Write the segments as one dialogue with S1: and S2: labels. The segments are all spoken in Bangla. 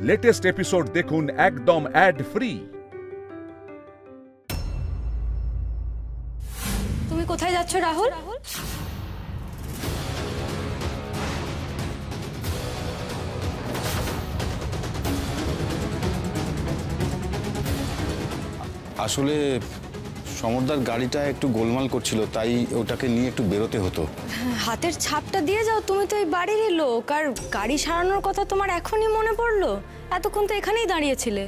S1: লেটেস্ট এপিসোড দেখুন একদম অ্যাড ফ্রি।
S2: তুমি কোথায় যাচ্ছ রাহুল?
S3: আসলে সমরদার গাড়িটা একটু গোলমাল করছিল, তাই ওটাকে নিয়ে একটু বেরোতে হতো।
S2: হাতের ছাপটা দিয়ে যাও, তুমি তো এই বাড়িরই লোক, আর গাড়ি সারানোর কথা তোমার এখনই মনে পড়লো? এতক্ষণ তো এখানেই দাঁড়িয়েছিলে।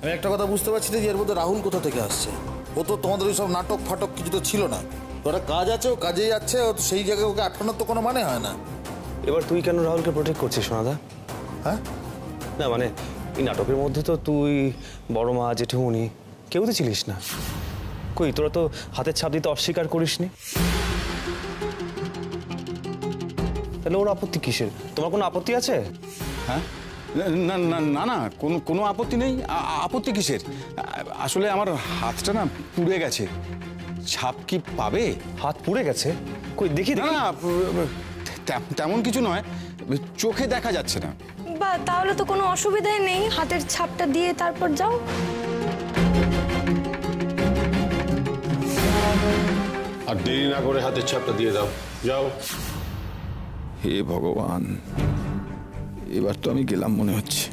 S4: আমি একটা কথা বুঝতে পারছি না যে এর মধ্যে রাহুল কোথা থেকে আসছে। ও তো তোমাদের ওই সব নাটক ফাটক কিছু তো ছিল না। ওরা কাজ আছে, ও কাজেই যাচ্ছে, ও সেই জায়গায় ওকে আটকানোর তো কোনো মানে হয় না।
S5: এবার তুই কেন রাহুলকে প্রোটেক্ট করছিস সোনাদা?
S4: হ্যাঁ
S5: না মানে এই নাটকের মধ্যে তো তুই, বড় মা, জেঠুমনি কেউ তো ছিলিস না। কই তোরা তো হাতের ছাপ দিতে অস্বীকার করিসনি, তাহলে ওর আপত্তি কিসের? তোমার কোনো আপত্তি আছে?
S3: হ্যাঁ না না না না, কোনো আপত্তি নেই। আপত্তি কিসের? আসলে আমার হাতটা না পুড়ে গেছে। ছাপ কি পাবে?
S5: হাত পুড়ে গেছে? কই দেখি
S3: না না, তেমন কিছু নয়, চোখে দেখা যাচ্ছে না।
S2: বা তাহলে তো কোনো অসুবিধাই নেই, হাতের ছাপটা দিয়ে তারপর যাও।
S6: আর দেরি না করে হাতের ছাপটা দিয়ে দাও, যাও।
S3: হে ভগবান, এবার তো আমি গেলাম মনে হচ্ছে।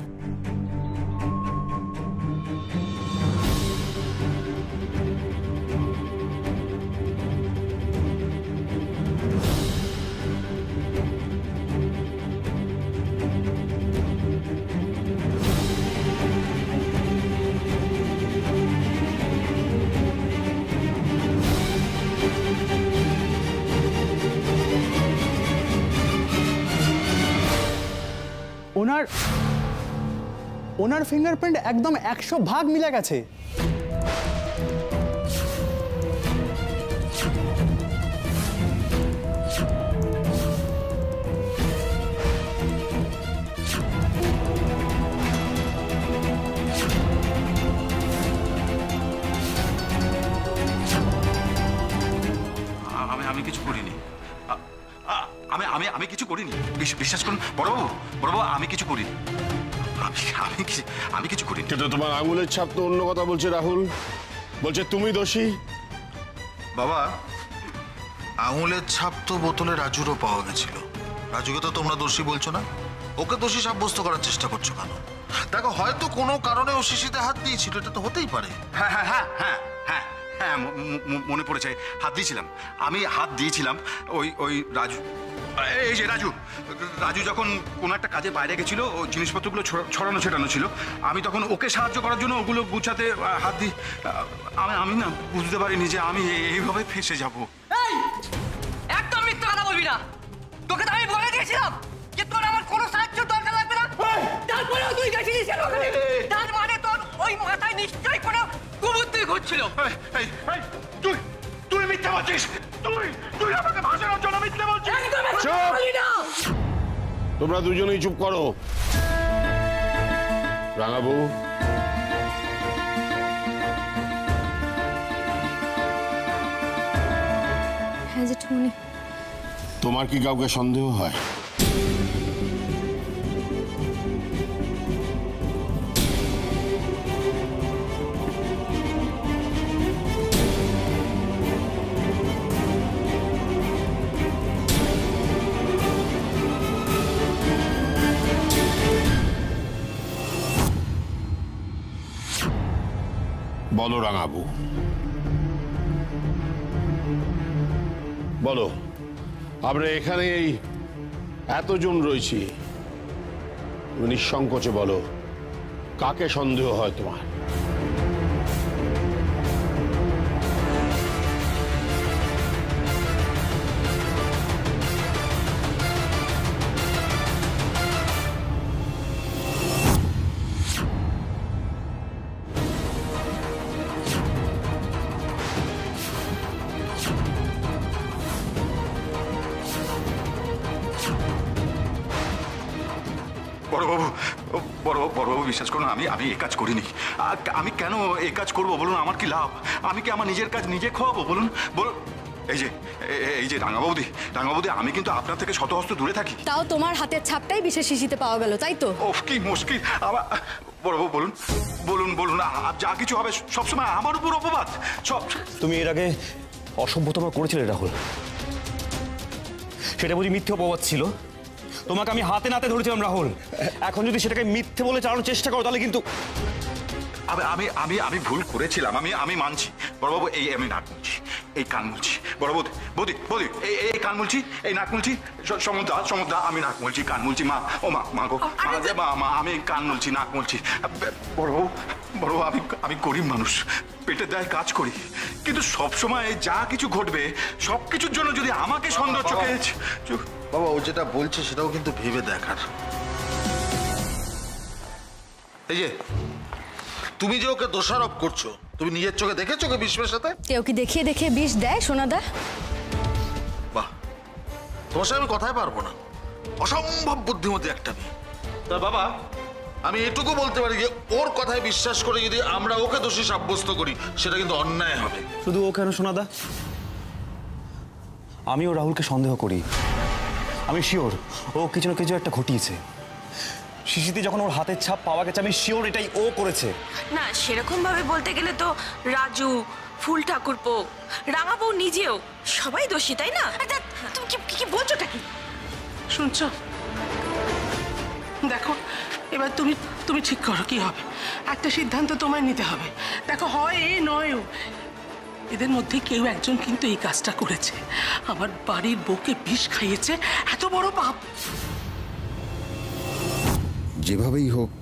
S7: ওনার ফিঙ্গারপ্রিন্ট একদম 100% মিলে গেছে।
S8: আমি কিছু করিনি। আমি কিছু করিনি, বিশ্বাস করুন বড়বাবু। বড়বাবু, আমি কিছু করিনি। আমি কিছু করিনি।
S6: কিন্তু তোমার আঙুলের ছাপ তো অন্য কথা বলছে রাহুল। বলছে তুমি দোষী।
S4: বাবা, আঙুলের ছাপ তো বোতলে রাজুরও পাওয়া গেছিল। রাজুকে তো তোমরা দোষী বলছো না, ওকে দোষী সাব্যস্ত করার চেষ্টা করছো কেন? দেখো, হয়তো কোনো কারণে ও শিশিতে হাত দিয়েছিল, এটা তো হতেই পারে।
S8: হ্যাঁ হ্যাঁ হ্যাঁ হ্যাঁ হ্যাঁ হ্যাঁ, মনে পড়েছে, হাত দিয়েছিলাম। আমি হাত দিয়েছিলাম ওই রাজু, এই যে রাজু যখন কোনো একটা কাজে বাইরে গেছিল, ও জিনিসপত্রগুলো ছড়ানো ছেটানো ছিল, আমি তখন ওকে সাহায্য করার জন্য ওগুলো গুছাতে হাত দিই। আমি না বুঝতে পারিনি যে আমি এইভাবে ফেঁসে যাব।
S9: একদম মিথ্যা কথা বলবি না। তোকে তো আমি বলে দিয়েছিলাম যে তোর আমার কোনো সাহায্য দরকার লাগবে না। তারপরেও তুই গেছিলিস ওখানে। তার মানে তোর ওই মাথায় নিশ্চয়ই কোনো কুবুদ্ধি ঘুরছিল।
S8: তুই মিথ্যা বলছিস। তুই আমাকে ভাষানোর জন্য মিথ্যা বলছিস।
S6: তোমরা দুজনেই চুপ করো। রাঙাবু,
S2: হ্যাঁ জেঠুমনি।
S6: তোমার কি কাউকে সন্দেহ হয়? বলো রাঙাবু, বলো। আমরা এখানে এই এতজন রয়েছি, নিঃসংকোচে বলো, কাকে সন্দেহ হয় তোমার?
S8: বড়বাবু বিশ্বাস করুন, আমি এই কাজ করিনি। আমি কেন এই কাজ করবো বলুন? আমার কি লাভ? আমি কি আমার নিজের কাজ নিজে খাওয়াবো বলুন? এই যে রাঙাবৌদি, আমি কিন্তু আপনার থেকে শত হস্ত দূরে থাকি।
S2: তাও তোমার হাতের ছাপটাই বিশেষ শিশিতে পাওয়া গেল, তাই তো?
S8: ওফ, কি মুশকিল! আমার বড়বাবু বলুন বলুন বলুন, যা কিছু হবে সবসময় আমার উপর অপবাদ সব।
S5: তুমি এর আগে অসভ্যতম করেছিলে রাহুল, সেটা বুঝি মিথ্যে অপবাদ ছিল? তোমাকে আমি হাতে নাতে ধরেছিলাম রাহুল, এখন যদি সেটাকে মিথ্যে বলে চালানোর চেষ্টা করো তাহলে কিন্তু
S8: আমি ভুল করেছিলাম, আমি মানছি বড়বাবু। এই আমি নাক মুলছি, এই কান মুলছি। বড়বাবু বৌদি বৌদি, এই কান মুলছি, এই নাক মুলছি। সমুদ্রা আমি নাক মুলছি, কান মুলছি। মা, ও মা গো, মা আমি কান মুলছি, নাক মুলছি। বড়বাবু আমি গরিব মানুষ, পেটের দায়ে কাজ করি, কিন্তু সবসময় যা কিছু ঘটবে সব কিছুর জন্য যদি আমাকে সন্দেহ চোখে।
S4: বাবা, ও যেটা বলছে সেটাও কিন্তু ভেবে দেখার। এই যে তুমি যে ওকে দোষারোপ করছো, তুমি নিজের চোখে দেখেছো ওকে বিষ্মের সাথে?
S2: কেউ কি দেখিয়ে দেখিয়ে বিষ দেয় সোনাদা?
S4: বাহ, তোমার সাথে আমি কথাই পারবো না। অসম্ভব বুদ্ধিমতী একটা মেয়ে। তা বাবা, আমি এটুকু বলতে পারি যে ওর কথায় বিশ্বাস করে যদি আমরা ওকে দোষী সাব্যস্ত করি সেটা কিন্তু অন্যায় হবে।
S5: শুধু ও কেন সোনাদা, আমিও রাহুলকে সন্দেহ করি। আমি শিওর ও কিছু না কিছু একটা ঘটিয়েছে। শিশিতে যখন ওর হাতের ছাপ পাওয়া গেছে, আমি শিওর এটাই ও করেছে।
S10: না, সেরকম ভাবে বলতে গেলে তো রাজু, ফুল ঠাকুরপো, রাঙাবউ নিজেও সবাই দোষী, তাই না? তুমি কি বলছোটা কি?
S11: শুনছো? দেখো, এবার তুমি ঠিক করো কি হবে। একটা সিদ্ধান্ত তোমায় নিতে হবে। দেখো, হয় এ নয় ও, এদের মধ্যে কেউ একজন কিন্তু এই কাজটা করেছে। আমার বাড়ির বউকে বিষ খাইয়েছে, এত বড় পাপ।
S12: যেভাবেই হোক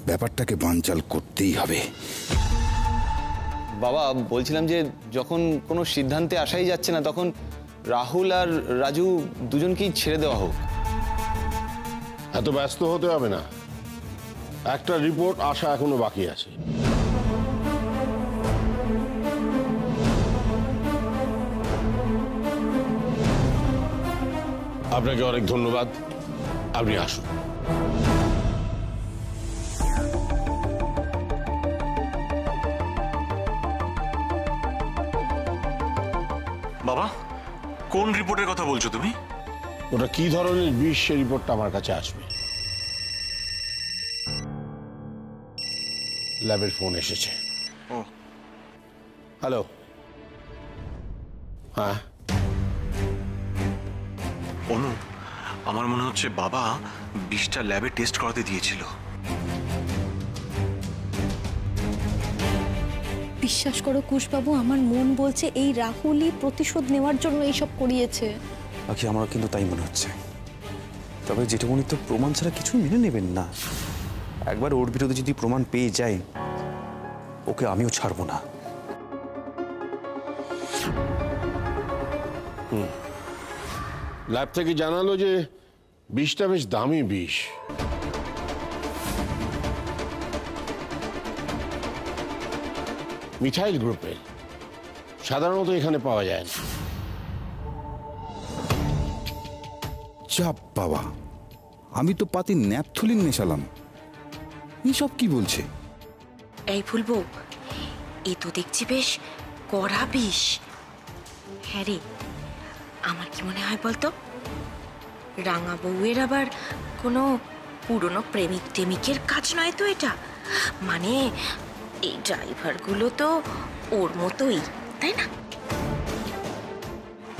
S12: ব্যাপারটাকে বানচাল করতেই হবে।
S3: বাবা, বলছিলাম যে যখন কোনো সিদ্ধান্তে আসাই যাচ্ছে না, তখন রাহুল আর রাজু দুজনকেই ছেড়ে দেওয়া হোক।
S6: এত ব্যস্ত হতে হবে না, একটা রিপোর্ট আসা এখনো বাকি আছে। আপনাকে অনেক ধন্যবাদ, আপনি আসুন।
S8: বাবা, কোন রিপোর্টের কথা বলছো তুমি?
S6: ওটা কি ধরনের বিষ সে রিপোর্টটা আমার কাছে আসবে। ল্যাবের ফোন এসেছে।
S8: ও,
S6: হ্যালো। হ্যাঁ,
S8: অনু, আমার মনে হচ্ছে বাবা বিষটা ল্যাবে টেস্ট করাতে দিয়েছিল।
S2: বিশ্বাস করো কুশবাবু, আমার মন বলছে এই রাহুলই প্রতিশোধ নেওয়ার জন্য এইসব করিয়েছে।
S5: বাকি আমারও কিন্তু তাই মনে হচ্ছে। তবে জেঠুমনি তো প্রমাণ ছাড়া কিছু মেনে নেবেন না। একবার ওর বিরুদ্ধে যদি প্রমাণ পেয়ে যায়, ওকে আমিও ছাড়বো না।
S6: ল্যাব থেকে জানালো যে বিষটা বেশ দামি বিষ। মিথাইল গ্রুপের, সাধারণত এখানে পাওয়া যায় না।
S12: চাপ বাবা, আমি তো পাতি ন্যাপথলিন মেশালাম। এসব কি বলছে?
S10: এই ফুলবো, এ তো দেখছি বেশ কড়া বিষ। হ্যাঁ রে, আমার কি মনে হয় বলতো, রাঙা বউয়ের আবার কোনো পুরনো প্রেমিক টেমিকের কাজ নয় তো এটা? মানে এই ড্রাইভারগুলো তো ওর মতোই, তাই না?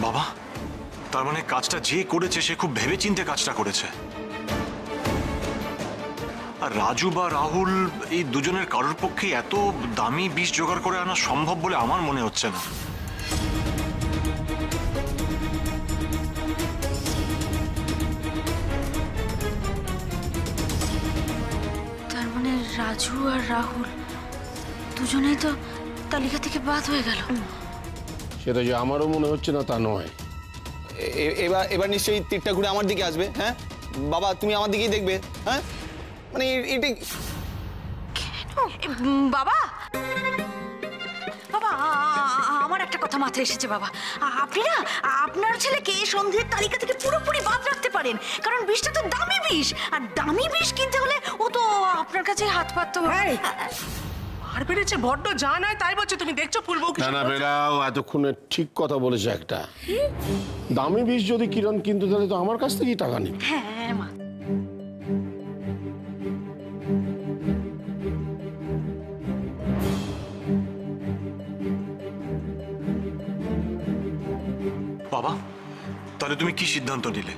S8: বাবা, তার মানে কাজটা যে করেছে সে খুব ভেবেচিন্তে কাজটা করেছে। আর রাজু বা রাহুল এই দুজনের কারোর পক্ষে এত দামি বিষ জোগাড় করে আনা সম্ভব বলে আমার মনে হচ্ছে না।
S10: তার মানে রাজু আর রাহুল দুজনেই তো তালিকা থেকে বাদ হয়ে গেল।
S6: সেটা যে আমারও মনে হচ্ছে না তা নয়।
S3: এবার নিশ্চয়ই তীরটা ঘুরে আমার দিকে আসবে। হ্যাঁ বাবা, তুমি আমার দিকেই দেখবে। হ্যাঁ, মানে এটা
S10: বাবা, বাবা আমার একটা কথা মাথায় এসেছে বাবা। আপনি না আপনার ছেলেকে সন্ধ্যের তালিকা থেকে পুরোপুরি বাদ রাখতে পারেন, কারণ বিষটা তো দামি বিষ, আর দামি বিষ কিনতে হলে ও তো আপনার কাছে হাত পাততে হবে।
S11: বার বেড়েছে বড্ড, যা নয় তাই বলছে। তুমি দেখছো ফুলবউ কি?
S6: না বেড়াও, এতক্ষণে ঠিক কথা বলেছে একটা। দামি বিষ যদি কিরণ কিনতে, তাহলে তো আমার কাছ থেকেই টাকা নিবে।
S11: হ্যাঁ মা।
S5: বাবা, তাহলে তুমি কি সিদ্ধান্ত নিলে?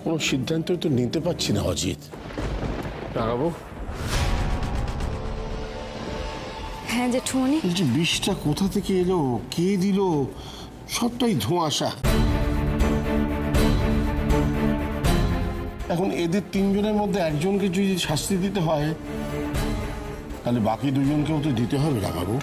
S6: কোনো সিদ্ধান্ত তো নিতে পারছি না অজিত। রাগাবো?
S2: হ্যাঁ জেঠুমনি।
S6: বলছি বিষটা কোথা থেকে এলো, কে দিল, সবটাই ধোঁয়াশা। এখন এদের তিনজনের মধ্যে একজনকে যদি শাস্তি দিতে হয়, তাহলে বাকি দুজনকেও তো দিতে হবে রাগাবো।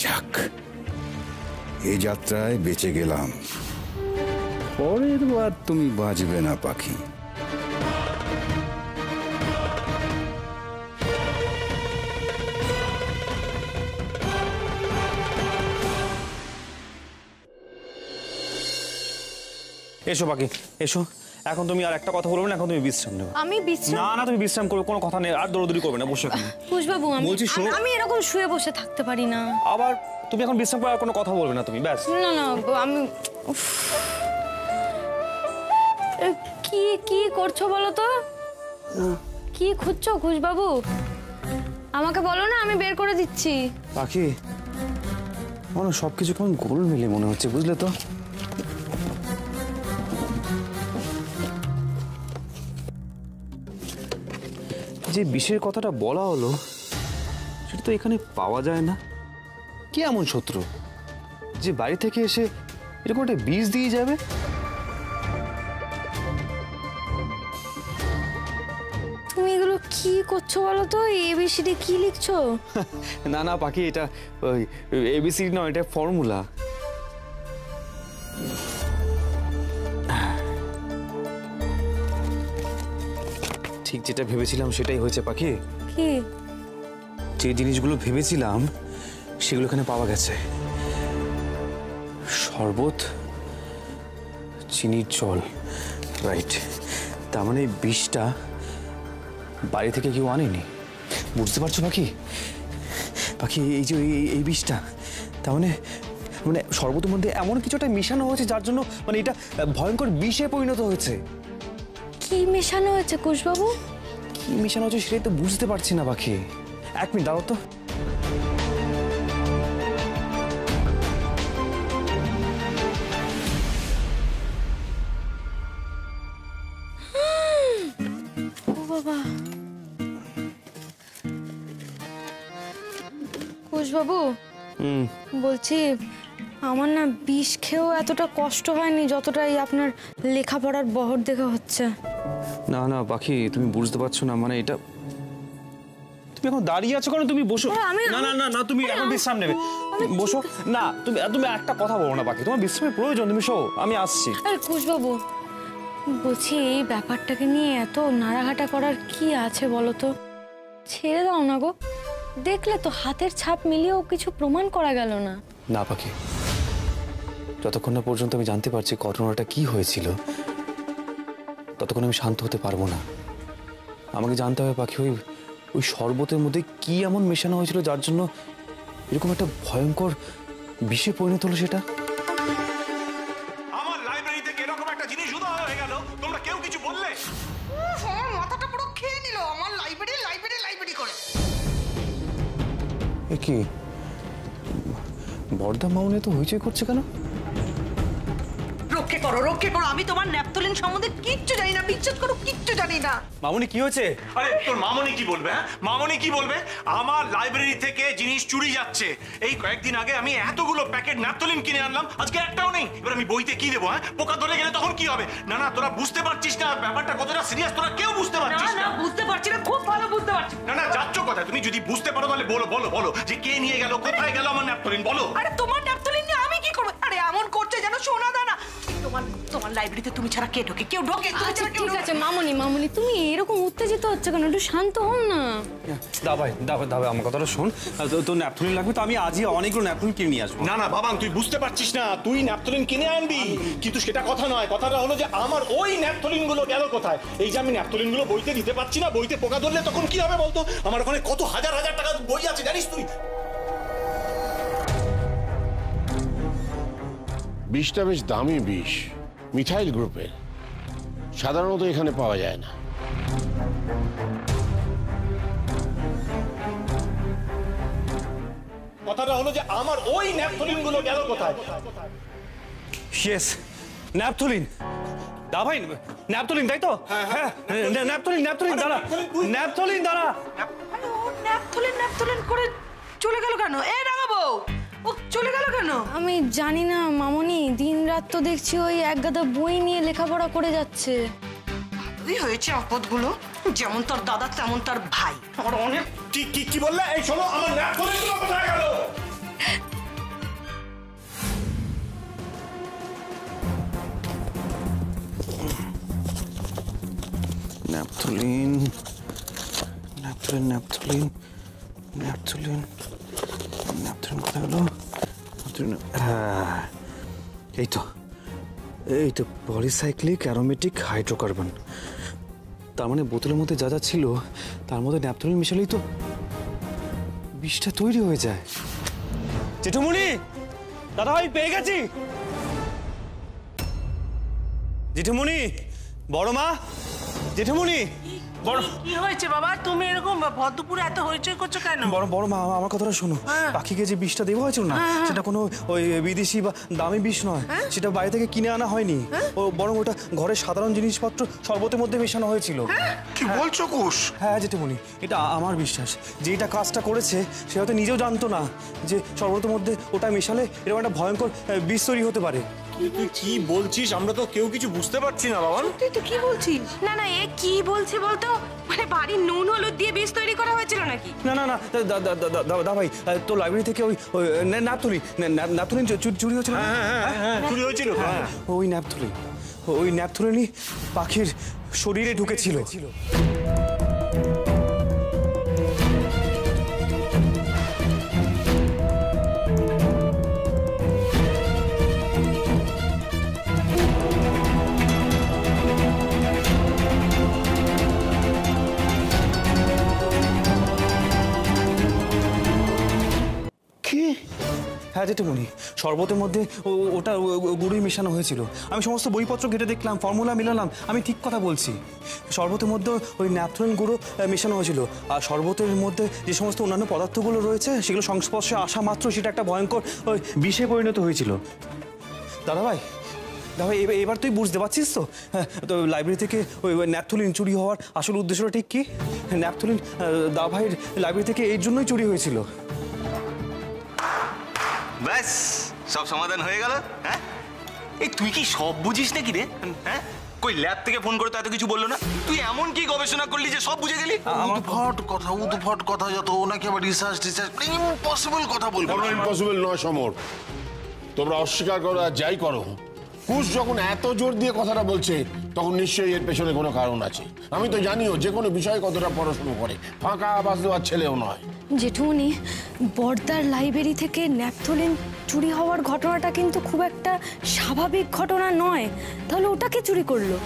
S12: যাক, এই যাত্রায় বেঁচে গেলাম। পরের বার তুমি বাঁচবে না পাখি।
S5: এসো পাখি, এসো। এখন তুমি আর একটা কথা বলবে না, এখন তুমি বিশ্রাম নেবে।
S2: আমি বিশ্রাম?
S5: না না, তুমি বিশ্রাম করবে, কোনো কথা নেই, আর দৌড়দৌড়ি করবে না, বসে এখানে।
S2: কুশবাবু, আমি এরকম শুয়ে বসে থাকতে পারি না।
S5: আবার তুমি এখন বিশ্রাম করে আর কোনো কথা বলবে না তুমি, ব্যাস।
S2: না না, আমি কি করছো বলো তো? কি খুঁজছো কুশবাবু? আমাকে বলো না, আমি বের করে দিচ্ছি।
S5: পাখি, আমার সবকিছু কেমন গোলমেলে মনে হচ্ছে, বুঝলে তো? যে বিষের কথাটা বলা হলো, সেটা তো এখানে পাওয়া যায় না। কি এমন শত্রু যে বাড়ি থেকে এসে এরকম একটা বিষ দিয়ে যাবে?
S2: তুমি এগুলো কি করছো বলো তো? এবিসিডি কি লিখছো?
S5: না না পাখি, এটা ওই এবিসিডি নয়, এটা ফর্মুলা। ঠিক যেটা ভেবেছিলাম সেটাই হয়েছে পাখি।
S2: কি?
S5: যে জিনিসগুলো ভেবেছিলাম সেগুলো এখানে পাওয়া গেছে। শরবত, চিনির জল, রাইট। তার মানে বিষটা বাড়ি থেকে কেউ আনেনি, বুঝতে পারছো পাখি? পাখি, এই যে এই বিষটা, তার মানে শরবতের মধ্যে এমন কিছুটা মিশানো হয়েছে যার জন্য মানে এটা ভয়ঙ্কর বিষে পরিণত হয়েছে।
S2: কি মেশানো হয়েছে কুশবাবু?
S5: কি মেশানো হচ্ছে সেটাই তো বুঝতে পারছি না পাখি। এক মিনিট দাও তো।
S2: ও বাবা, কুশবাবু বলছি, আমার না বিষ খেয়েও এতটা কষ্ট হয়নি যতটা এই আপনার লেখাপড়ার বহর দেখে হচ্ছে।
S5: না না পাখি, তুমি বুঝতে পারছো না, মানে এটা তুমি এখন দাঁড়িয়ে আছো কেন? তুমি বসো। না না না না, তুমি এখন বিশ্রাম নেবে, বসো না। তুমি একটা কথা বলো না পাখি, তোমার বিশ্রামের প্রয়োজন, তুমি শো, আমি আসছি।
S2: আরে কুশবাবু, বলছি এই ব্যাপারটাকে নিয়ে এত নাড়াঘাটা করার কি আছে বলো তো? ছেড়ে দাও না গো, দেখলে তো হাতের ছাপ মিলিয়েও কিছু প্রমাণ করা গেল না।
S5: না পাখি, যতক্ষণ না পর্যন্ত আমি জানতে পারছি ঘটনাটা কি হয়েছিল, ততক্ষণ আমি শান্ত হতে পারবো না। আমাকে জানতে হবে পাখি, ওই শরবতের মধ্যে কি এমন মেশানো হয়েছিল যার জন্য এরকম একটা ভয়ঙ্কর বিষে পরিণত হলো সেটা।
S8: আমার লাইব্রেরি থেকে এরকম একটা জিনিস উধাও হয়ে গেল, তোমরা কেউ কিছু বললে?
S9: আমার মাথাটা পুরো খেয়ে নিল, আমার লাইব্রেরি করে।
S5: এ কি, বর্দা মাউনে তো হইচই করছে কেন?
S9: রক্ষে করো, আমি তোমার ন্যাপথলিন সম্বন্ধে কিচ্ছু জানি না, বিচ্ছেদ করো, কিচ্ছু জানি না।
S5: মামুনি কি হয়েছে?
S8: আরে তোর মামনি কি বলবে? হ্যাঁ, মামনি কি বলবে? আমার লাইব্রেরি থেকে জিনিস চুরি যাচ্ছে। এই কয়েকদিন আগে আমি এতগুলো প্যাকেট ন্যাপথলিন কিনে আনলাম, আজকে একটাও নেই। এবার আমি বইতে কি দেবো? হ্যাঁ, পোকা ধরে গেলে তখন কি হবে? না না, তোরা বুঝতে পারছিস না ব্যাপারটা কতটা সিরিয়াস, তোরা কেউ বুঝতে পারছিস না।
S9: বুঝতে পারছি না, খুব ভালো বুঝতে পারছি।
S8: না না, যাচ্ছ কথা, তুমি যদি বুঝতে পারো তাহলে বলো যে কে নিয়ে গেল, কোথায় গেল আমার ন্যাপথলিন, বলো।
S9: আরে তোমার ন্যাপথলিন নিয়ে আমি কি করবো? আরে এমন করছে যেন সোনা দানা।
S11: তোমার লাইব্রেরিতে তুমি ছাড়া কে ঢোকে? কেউ ঢোকে?
S2: আচ্ছা ঠিক আছে মামনি, তুমি এরকম উত্তেজিত হচ্ছে কেন? একটু শান্ত হও না।
S5: দাবাই আমার কথাটা শোন। তোর ন্যাপথলিন লাগবে তো আমি আজই অনেকগুলো ন্যাপথলিন কিনে নিয়ে আসবো।
S13: না না বাবা, তুই বুঝতে পারছিস না, তুই ন্যাপথলিন কিনে আনবি, কিন্তু সেটা কথা নয়। কথাটা হলো যে আমার ওই ন্যাপথলিন গুলো গেল কোথায়? এই যে আমি ন্যাপথলিন গুলো বইতে দিতে পারছি না, বইতে পোকা ধরলে তখন কি হবে বলতো? আমার ওখানে কত হাজার হাজার টাকা বই আছে জানিস তুই?
S6: বিষটা বেশ দামি বিষ, মিথাইল গ্রুপের, সাধারণত এখানে পাওয়া যায় না।
S13: কথাটা হলো যে আমার ওই ন্যাপথলিন গুলো গেল কোথায়?
S5: Yes, naphthalene. দাবাই ন্যাপথলিন, তাই তো? হ্যাঁ, ন্যাপথলিন দাঁড়া, ন্যাপথলিন দাঁড়া।
S11: ন্যাপথলিন করে চলে গেল কেন? এ রাঙাবো, ও চলে গেল কেন?
S2: আমি জানি না মামনি, দিনরাত তো দেখছি ওই এক গাদা বই নিয়ে লেখাপড়া করে যাচ্ছে।
S11: ভালোই হয়েছে আপদগুলো, যেমন তোর দাদা তেমন তার ভাই। আমার অনেক
S13: কি বললে? এই শোনো, আমার ন্যাপথলিন গুলো কোথায় গেল?
S5: ন্যাপথলিন কোথায় গেল? হ্যাঁ, এই তো পলিসাইক্লিক অ্যারোমেটিক হাইড্রোকার্বন। তার মানে বোতলের মধ্যে যা যা ছিল তার মধ্যে ন্যাপথলিন মিশালেই তো বিষটা তৈরি হয়ে যায়। জেঠুমণি, দাদা ভাই পেয়ে গেছি। জেঠুমণি, বড় মা, জেঠুমণি।
S11: কি হয়েছে বাবা? তুমি এরকম ভদ্রপুরে এত হইচই করছো কেন?
S5: বড় মা, আমার কথাটা শোনো। পাখিকে যে বিষটা দেওয়া হয়েছিল না, সেটা কোনো ওই বিদেশি বা দামি বিষ নয়, সেটা বাইরে থেকে কিনে আনা হয়নি। ও বরং ওটা ঘরের সাধারণ জিনিসপত্র শরবতের মধ্যে মেশানো হয়েছিল।
S4: কি বলছো কুশ?
S5: হ্যাঁ জেঠুমণি, এটা আমার বিশ্বাস যে এটা কাজটা করেছে সে হয়তো নিজেও জানতো না যে শরবতের মধ্যে ওটা মেশালে এরকম একটা ভয়ঙ্কর বিষ তৈরি হতে পারে।
S13: তুই কি বলছিস? আমরা তো কেউ কিছু বুঝতে পারছি না বাবা।
S11: তুই তো কি বলছিস?
S10: না এ কি বলছে বলতো? মানে বাড়ির নুন হলুদ দিয়ে বিষ তৈরি করা হয়েছিল নাকি?
S5: না দা ভাই, তোর লাইব্রেরি থেকে ওই ন্যাপথলিন চুরি হয়েছিল।
S13: হ্যাঁ, চুরি হয়েছিল।
S5: ওই ন্যাপথলিনই পাখির শরীরে ঢুকেছিল। হ্যাঁ জেঠুমণি, শরবতের মধ্যে ওটা গুড়ই মেশানো হয়েছিল। আমি সমস্ত বইপত্র ঘেটে দেখলাম, ফর্মুলা মিলালাম, আমি ঠিক কথা বলছি। শরবতের মধ্যে ওই ন্যাপথলিন গুঁড়ো মেশানো হয়েছিল। আর শরবতের মধ্যে যে সমস্ত অন্যান্য পদার্থগুলো রয়েছে সেগুলো সংস্পর্শে আসা মাত্র সেটা একটা ভয়ঙ্কর ওই বিষে পরিণত হয়েছিল। দাদা ভাই, এবার তুই বুঝতে পারছিস তো? হ্যাঁ, তো লাইব্রেরি থেকে ওই ন্যাপথলিন চুরি হওয়ার আসল উদ্দেশ্যটা ঠিক কি? ন্যাপথলিন দাদা ভাইয়ের লাইব্রেরি থেকে এর জন্যই চুরি হয়েছিল।
S8: ব্যাস, সব সমাধান হয়ে গেল। হ্যাঁ, এই তুই কি সব বুঝিস নাকি রে? হ্যাঁ, কই ল্যাব থেকে ফোন করে তো এত কিছু বললো না? তুই এমন কি গবেষণা করলি যে সব বুঝে গেলি?
S4: উদ্ভট কথা যত, ওনাকে আবার রিসার্চ ইম্পসিবল কথা বলবো।
S6: কোনো ইম্পসিবল নয় সমর, তোমরা অস্বীকার করো আর যাই করো, কুশ যখন এত জোর দিয়ে কথাটা বলছে তখন নিশ্চয়ই এর পেছনে কোনো কারণ আছে। আমি তো জানিও যে কোনো বিষয়ে কতটা পড়াশুনো করে, ফাঁকা আবাস দেওয়ার ছেলেও নয়।
S2: জেঠুমনি, বর্দার লাইব্রেরি থেকে ন্যাপথলিন চুরি হওয়ার ঘটনাটা কিন্তু খুব একটা স্বাভাবিক ঘটনা নয়। তাহলে ওটাকে চুরি করলো?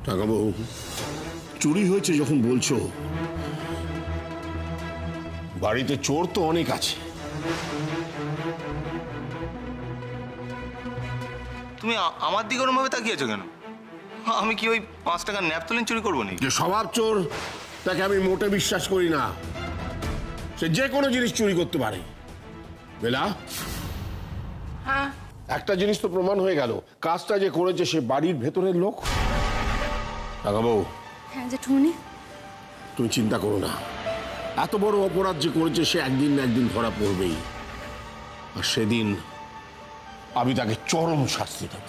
S6: টাকাবাবু, চুরি হয়েছে যখন বলছো, বাড়িতে চোর তো অনেক আছে।
S8: তুমি আমার দিকে ওরম ভাবে তাকিয়েছো কেন? আমি কি ওই 5 টাকার ন্যাপথলিন চুরি করবো নাকি?
S6: যে স্বভাব চোর তাকে আমি মোটে বিশ্বাস করি না। সে যে কোনো জিনিস চুরি করতে পারে। বেলা, একটা জিনিস তো প্রমাণ হয়ে গেল, কাজটা যে করেছে সে বাড়ির ভেতরের লোক। টাকাবাবু।
S2: হ্যাঁ জেঠুমনি।
S6: তুমি চিন্তা করো না, এত বড় অপরাধ যে করেছে সে একদিন না একদিন ধরা পড়বেই, আর সেদিন আমি তাকে চরম শাস্তি দেব।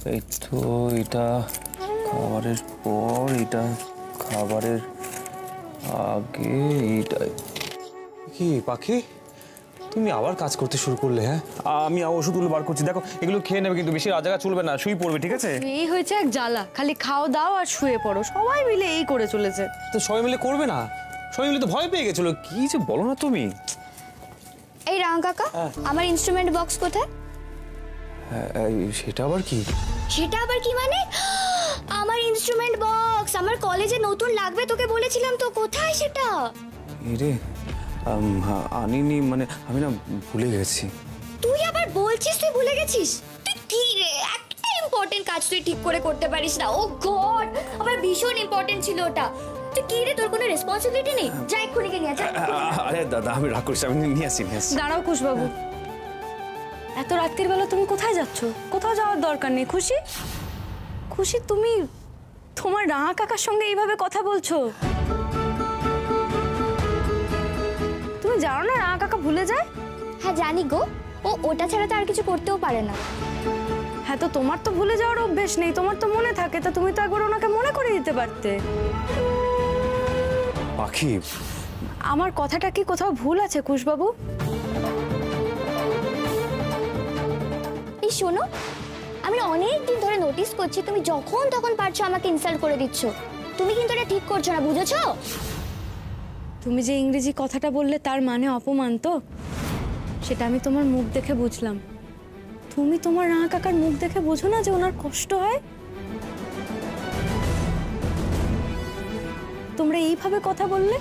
S5: এই তো এটা খাবারের পর, এটা খাবারের আগে, এইটা কি পাখি তুমি আবার কাজ করতে শুরু করলে? হ্যাঁ, আমি ওষুধগুলো বার করছি, দেখো এগুলো খেয়ে নেবে, কিন্তু বেশি রাত জায়গা চলবে না, শুয়ে পড়বে, ঠিক আছে?
S2: এই হয়েছে এক জ্বালা, খালি খাও দাও আর শুয়ে পড়ো, সবাই মিলে এই করে চলেছে।
S5: তো সবাই মিলে করবে না? সবাই মিলে তো ভয় পেয়ে গেছিল, কি যে বলো না তুমি।
S14: এই রাঙা কাকা, আমার ইনস্ট্রুমেন্ট বক্স কোথায়?
S5: সেটা আবার কি?
S14: সেটা আবার কি মানে? আমার ইনস্ট্রুমেন্ট বক্স আমার কলেজে নতুন লাগবে, তোকে বলেছিলাম তো, কোথায় সেটা?
S5: রে আনিনি, মানে আমি না ভুলে গেছি।
S14: তুই আবার বলছিস তুই ভুলে গেছিস? তুই কি রে, একটা ইম্পর্টেন্ট কাজ তুই ঠিক করে করতে পারিস না? ও গড, আমার ভীষণ ইম্পর্টেন্ট ছিল ওটা। তুই কি রে, তোর কোনো রেসপন্সিবিলিটি নেই? যা এক্ষুনি গিয়ে নিয়ে যা।
S5: আরে দাদা আমি রাগ করছি, আমি নিয়ে আসি।
S2: দাঁড়াও কুশবাবু, এত রাত্রির বেলা তুমি কোথায় যাচ্ছ? কোথাও যাওয়ার দরকার নেই। খুশি খুশি, তুমি তোমার রাঙা কাকার সঙ্গে এইভাবে কথা বলছো? তুমি জানো না রাঙা কাকা ভুলে যায়?
S14: হ্যাঁ জানি গো, ও ওটা ছাড়া তো আর কিছু করতেও পারে না।
S2: হ্যাঁ, তো তোমার তো ভুলে যাওয়ার অভ্যেস নেই, তোমার তো মনে থাকে, তা তুমি তো একবার ওনাকে মনে করে দিতে পারতে।
S5: পাখি,
S2: আমার কথাটা কি কোথাও ভুল আছে কুশবাবু?
S14: এই শোনো, আমি অনেক দিন ধরে নোটিস করছি তুমি যখন তখন পারছো আমাকে ইনসাল্ট করে দিচ্ছ। তুমি কিন্তু এটা ঠিক করছো না, বুঝেছো?
S2: তুমি যে ইংরেজি কথাটা বললে তার মানে অপমান তো, সেটা আমি তোমার মুখ দেখে বুঝলাম। তুমি তোমার রাঙা কাকার মুখ দেখে বোঝো না যে ওনার কষ্ট হয়? তোমরা এইভাবে কথা বললে?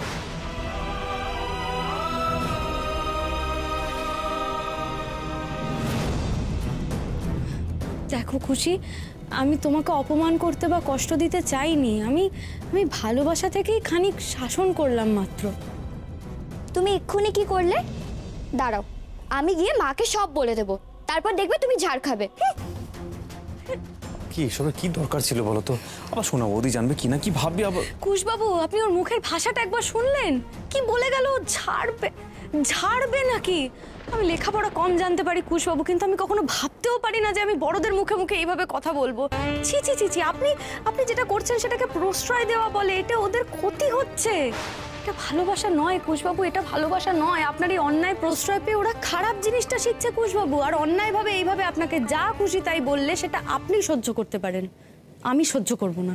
S2: দেখো খুশি, আমি তোমাকে অপমান করতে বা কষ্ট দিতে চাইনি, আমি ভালোবাসা থেকেই খানিক শাসন করলাম মাত্র।
S14: তুমি এক্ষুনি কি করলে? দাঁড়াও, আমি গিয়ে মাকে সব বলে দেবো, তারপর দেখবে তুমি ঝাড় খাবে।
S5: কি এসবের কি দরকার ছিল বলো তো? আবার শোনা বৌদি জানবে কি না কি ভাববে আবার।
S2: কুশবাবু, আপনি ওর মুখের ভাষাটা একবার শুনলেন? কি বলে গেল? ঝাড়বে নাকি? আমি লেখাপড়া কম জানতে পারি কুশবাবু, কিন্তু আমি কখনো ভাবতেও পারি না যে আমি বড়দের মুখে মুখে এইভাবে কথা বলবো। ছি ছি ছি ছি, আপনি যেটা করছেন সেটাকে প্রশ্রয় দেওয়া বলে, এটা ওদের ক্ষতি হচ্ছে। এটা ভালোবাসা নয় কুশবাবু, এটা ভালোবাসা নয়। আপনার এই অন্যায় প্রশ্রয় পেয়ে ওরা খারাপ জিনিসটা শিখছে কুশবাবু, আর অন্যায়ভাবে এইভাবে আপনাকে যা খুশি তাই বললে সেটা আপনি সহ্য করতে পারেন, আমি সহ্য করব না।